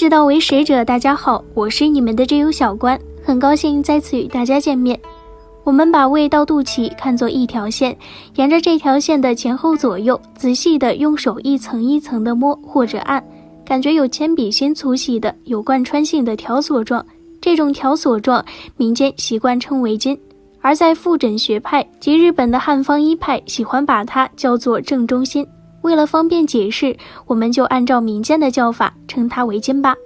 知道为使者，大家好，我是你们的知友小关，很高兴再次与大家见面。我们把胃到肚脐看作一条线，沿着这条线的前后左右，仔细的用手一层一层的摸或者按，感觉有铅笔芯粗细的、有贯穿性的条索状。这种条索状，民间习惯称为筋，而在腹诊学派及日本的汉方医派喜欢把它叫做正中心。为了方便解释，我们就按照民间的叫法称它为筋吧。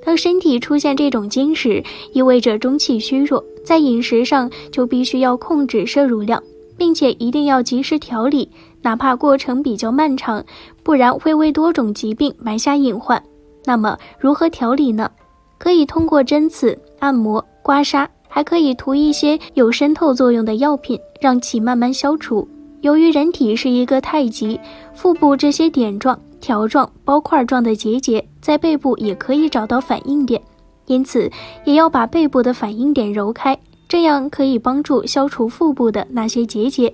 当身体出现这种筋时，意味着中气虚弱，在饮食上就必须要控制摄入量，并且一定要及时调理，哪怕过程比较漫长，不然会为多种疾病埋下隐患。那么如何调理呢？可以通过针刺、按摩、刮痧，还可以涂一些有渗透作用的药品，让其慢慢消除。由于人体是一个太极，腹部这些点状、条状、包块状的结节在背部也可以找到反应点，因此也要把背部的反应点揉开，这样可以帮助消除腹部的那些结节。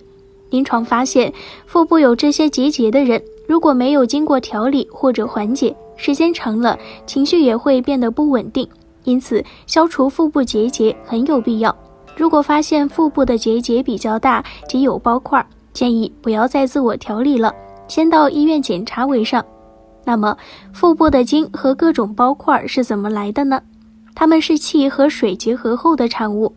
临床发现，腹部有这些结节的人，如果没有经过调理或者缓解，时间长了，情绪也会变得不稳定，因此消除腹部结节很有必要。如果发现腹部的结节比较大及有包块，建议不要再自我调理了，先到医院检查为上。那么腹部的筋和各种包块是怎么来的呢？它们是气和水结合后的产物。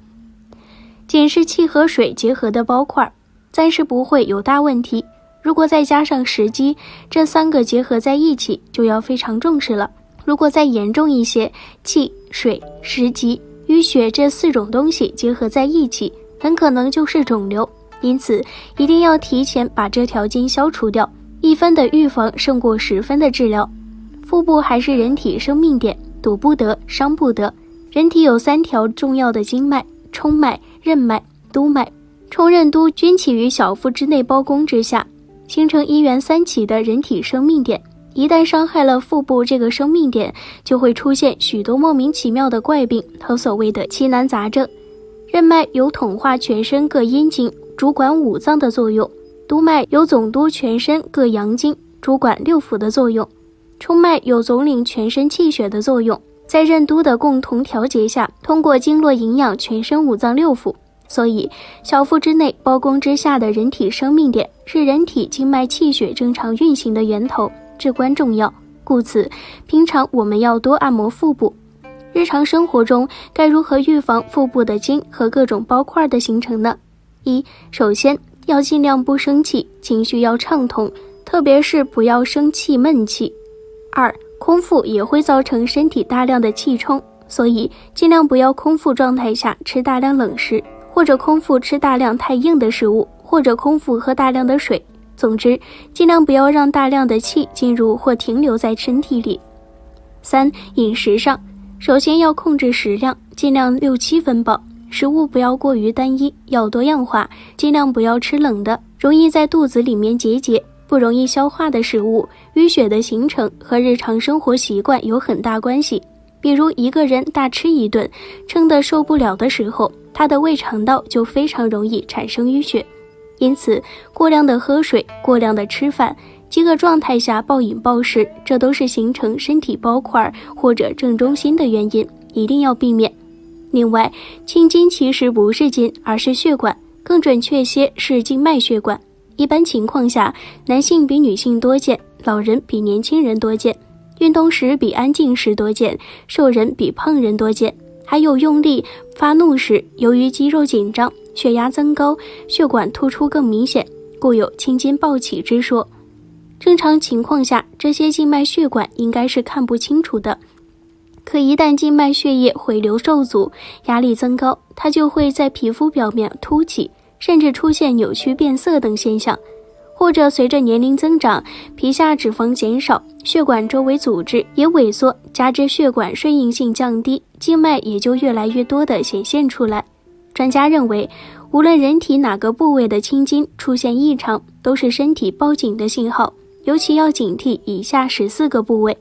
仅是气和水结合的包块，暂时不会有大问题。如果再加上食积，这三个结合在一起，就要非常重视了。如果再严重一些，气、水、食积与血这四种东西结合在一起，很可能就是肿瘤。因此一定要提前把这条筋消除掉，1分的预防胜过10分的治疗。腹部还是人体生命点，堵不得，伤不得。人体有3条重要的经脉：冲脉、任脉、督脉。冲、任、督均起于小腹之内包宫之下，形成1元3起的人体生命点。一旦伤害了腹部这个生命点，就会出现许多莫名其妙的怪病和所谓的奇难杂症。任脉有统化全身各阴经，主管5脏的作用；督脉有总督全身各阳经，主管6腑的作用；冲脉有总领全身气血的作用。在任督的共同调节下，通过经络营养全身5脏6腑。所以小腹之内包宫之下的人体生命点是人体经脉气血正常运行的源头，至关重要。故此平常我们要多按摩腹部。日常生活中该如何预防腹部的筋和各种包块的形成呢？首先要尽量不生气，情绪要畅通，特别是不要生气闷气。空腹也会造成身体大量的气冲，所以尽量不要空腹状态下吃大量冷食，或者空腹吃大量太硬的食物，或者空腹喝大量的水。总之尽量不要让大量的气进入或停留在身体里。饮食上，首先要控制食量，尽量6-7分饱，食物不要过于单一，要多样化，尽量不要吃冷的，容易在肚子里面结节，不容易消化的食物，淤血的形成和日常生活习惯有很大关系。比如一个人大吃一顿，撑得受不了的时候，他的胃肠道就非常容易产生淤血。因此过量的喝水、过量的吃饭、饥饿状态下暴饮暴食，这都是形成身体包块或者正中心的原因，一定要避免。另外，青筋其实不是筋，而是血管，更准确些是静脉血管。一般情况下，男性比女性多见，老人比年轻人多见，运动时比安静时多见，瘦人比胖人多见。还有用力、发怒时，由于肌肉紧张，血压增高，血管突出更明显，故有青筋暴起之说。正常情况下，这些静脉血管应该是看不清楚的，可一旦静脉血液回流受阻，压力增高，它就会在皮肤表面凸起，甚至出现扭曲变色等现象。或者随着年龄增长，皮下脂肪减少，血管周围组织也萎缩，加之血管顺应性降低，静脉也就越来越多地显现出来。专家认为，无论人体哪个部位的青筋出现异常，都是身体报警的信号，尤其要警惕以下14个部位。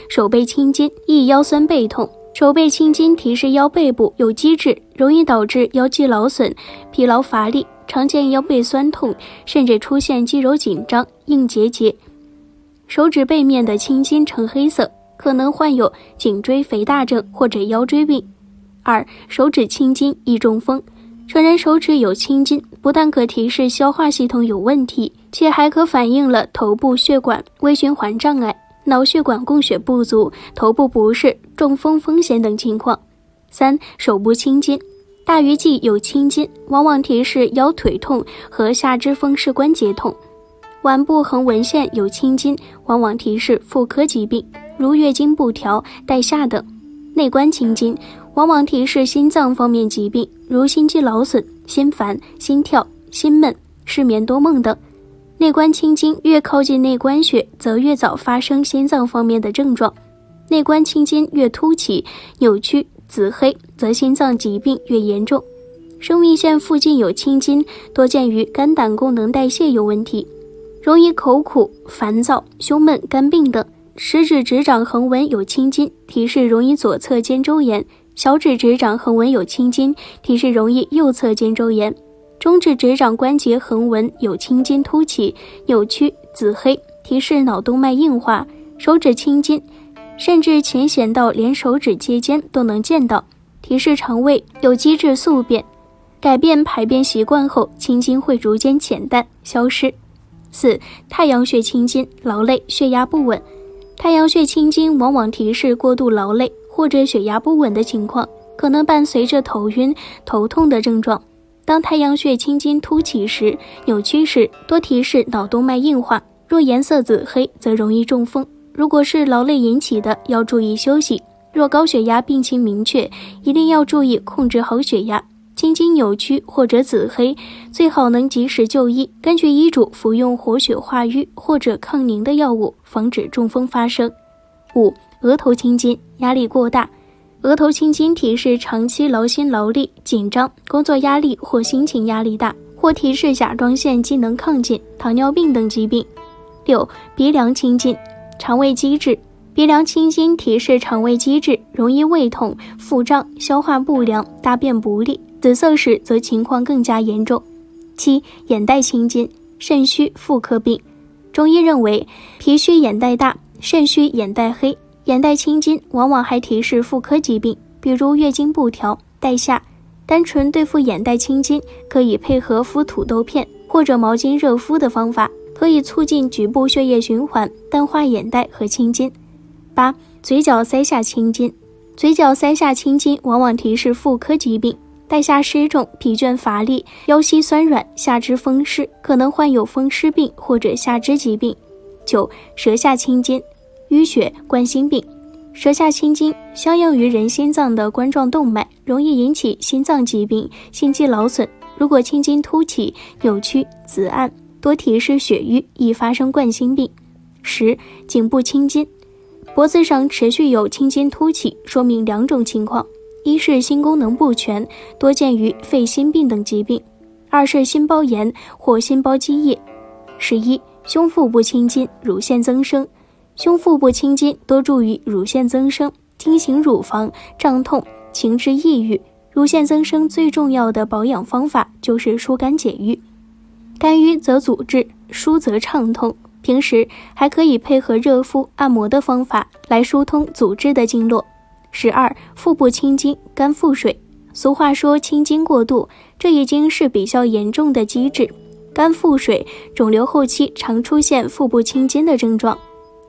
手背青筋，易腰酸背痛。手背青筋提示腰背部有积滞，容易导致腰肌劳损、疲劳乏力，常见腰背酸痛，甚至出现肌肉紧张、硬结节。手指背面的青筋呈黑色，可可能患有颈椎肥大症或者腰椎病。2. 手指青筋易中风。成人手指有青筋，不但可提示消化系统有问题，且还可反映了头部血管微循环障碍、脑血管供血不足、头部不适、中风风险等情况。3. 手部青筋。大鱼际有青筋，往往提示腰腿痛和下肢风湿关节痛。腕部横纹线有青筋，往往提示妇科疾病，如月经不调、带下等。内关青筋往往提示心脏方面疾病，如心肌劳损、心烦、心跳、心闷、失眠多梦等。内关青筋越靠近内关穴，则越早发生心脏方面的症状。内关青筋越凸起、扭曲、紫黑，则心脏疾病越严重。生命线附近有青筋，多见于肝胆功能代谢有问题，容易口苦、烦躁、胸闷、肝病等。食指指掌横纹有青筋，提示容易左侧肩周炎；小指指掌横纹有青筋，提示容易右侧肩周炎；中指指掌关节横纹有青筋凸起、扭曲、紫黑，提示脑动脉硬化；手指青筋甚至浅显到连手指接间都能见到，提示肠胃有机质宿便。改变排便习惯后，青筋会逐渐浅淡消失。4. 太阳穴青筋，劳累、血压不稳。太阳穴青筋往往提示过度劳累或者血压不稳的情况，可能伴随着头晕、头痛的症状。当太阳穴青筋凸起时、扭曲时，多提示脑动脉硬化，若颜色紫黑，则容易中风。如果是劳累引起的，要注意休息；若高血压病情明确，一定要注意控制好血压。青筋扭曲或者紫黑，最好能及时就医，根据医嘱服用活血化瘀或者抗凝的药物，防止中风发生。5. 额头青筋，压力过大。额头青筋提示长期劳心劳力、紧张、工作压力或心情压力大，或提示甲状腺机能亢进、糖尿病等疾病。6. 鼻梁青筋，肠胃积滞。鼻梁青筋提示肠胃积滞，容易胃痛、腹胀、消化不良、大便不利，紫色时则情况更加严重。7. 眼袋青筋，肾虚妇科病。中医认为，脾虚眼袋大，肾虚眼袋黑。眼袋青筋往往还提示妇科疾病，比如月经不调、带下。单纯对付眼袋青筋，可以配合敷土豆片或者毛巾热敷的方法，可以促进局部血液循环，淡化眼袋和青筋。8. 嘴角腮下青筋。嘴角腮下青筋往往提示妇科疾病，带下湿重、疲倦乏力、腰膝酸软、下肢风湿，可能患有风湿病或者下肢疾病。9. 舌下青筋，淤血、冠心病。舌下青筋相应于人心脏的冠状动脉，容易引起心脏疾病、心肌劳损。如果青筋凸起、扭曲、紫暗，多提示血瘀，易发生冠心病。10. 颈部青筋。脖子上持续有青筋凸起，说明2种情况：一是心功能不全，多见于肺心病等疾病；二是心包炎或心包积液。11. 胸腹部青筋，乳腺增生。胸腹部青筋多助于乳腺增生，经行乳房、胀痛、情志抑郁。乳腺增生最重要的保养方法就是疏肝解郁。肝郁则阻滞，疏则畅通。平时还可以配合热敷、按摩的方法来疏通阻滞的经络。12. 腹部青筋，肝腹水。俗话说青筋过度，这已经是比较严重的积滞。肝腹水肿瘤后期常出现腹部青筋的症状。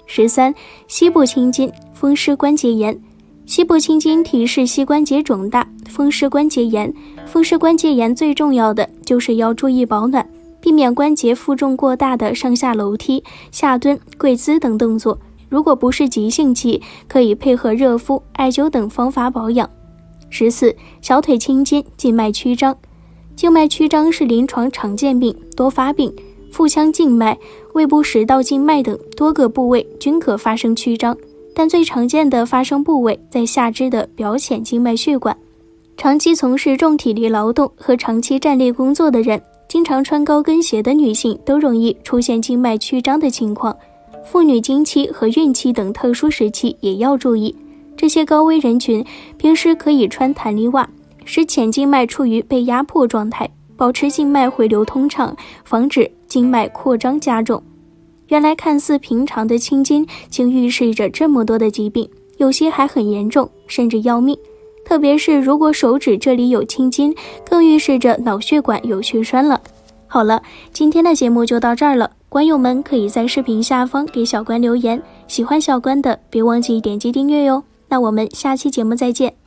13. 膝部青筋，风湿关节炎。膝部青筋提示膝关节肿大，风湿关节炎。风湿关节炎最重要的就是要注意保暖，避免关节负重过大的上下楼梯、下蹲、跪姿等动作。如果不是急性期，可以配合热敷、艾灸等方法保养。14. 小腿青筋，静脉曲张。静脉曲张是临床常见病，多发病，腹腔静脉、胃部食道静脉等多个部位均可发生曲张，但最常见的发生部位在下肢的表浅静脉血管。长期从事重体力劳动和长期站立工作的人，经常穿高跟鞋的女性都容易出现静脉曲张的情况。妇女经期和孕期等特殊时期也要注意。这些高危人群平时可以穿弹力袜，使浅静脉处于被压迫状态，保持静脉回流通畅，防止静脉扩张加重。原来看似平常的青筋，竟预示着这么多的疾病，有些还很严重，甚至要命。特别是如果手指这里有青筋，更预示着脑血管有血栓了。好了，今天的节目就到这儿了，观友们可以在视频下方给小关留言，喜欢小关的别忘记点击订阅哟。那我们下期节目再见。